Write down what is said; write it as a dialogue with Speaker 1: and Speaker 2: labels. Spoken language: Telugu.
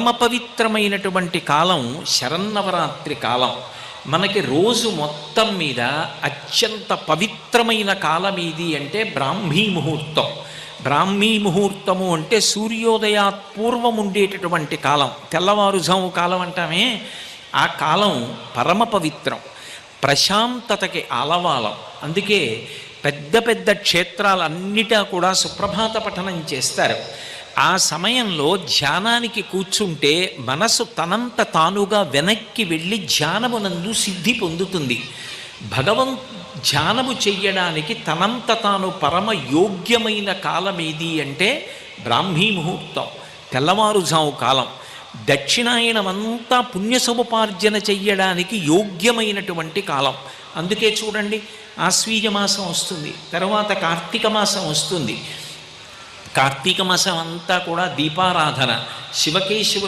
Speaker 1: పరమ పవిత్రమైనటువంటి కాలం శరన్నవరాత్రి కాలం. మనకి రోజు మొత్తం మీద అత్యంత పవిత్రమైన కాలం ఏది అంటే బ్రాహ్మీ ముహూర్తం. బ్రాహ్మీ ముహూర్తము అంటే సూర్యోదయాత్ పూర్వం ఉండేటటువంటి కాలం, తెల్లవారుజాము కాలం అంటామే. ఆ కాలం పరమ పవిత్రం, ప్రశాంతతకి ఆలవాలం. అందుకే పెద్ద పెద్ద క్షేత్రాలన్నిటా కూడా సుప్రభాత పఠనం చేస్తారు. ఆ సమయంలో ధ్యానానికి కూర్చుంటే మనసు తనంత తానుగా వెనక్కి వెళ్ళి ధ్యానమునందు సిద్ధి పొందుతుంది. ధ్యానము చెయ్యడానికి తనంత తాను పరమ యోగ్యమైన కాలం ఏది అంటే బ్రాహ్మీ ముహూర్తం, తెల్లవారుజాము కాలం. దక్షిణాయనమంతా పుణ్యసముపార్జన చెయ్యడానికి యోగ్యమైనటువంటి కాలం. అందుకే చూడండి, ఆశ్వీజ మాసం వస్తుంది, తర్వాత కార్తీక మాసం వస్తుంది. కార్తీక మాసం అంతా కూడా దీపారాధన, శివకేశవ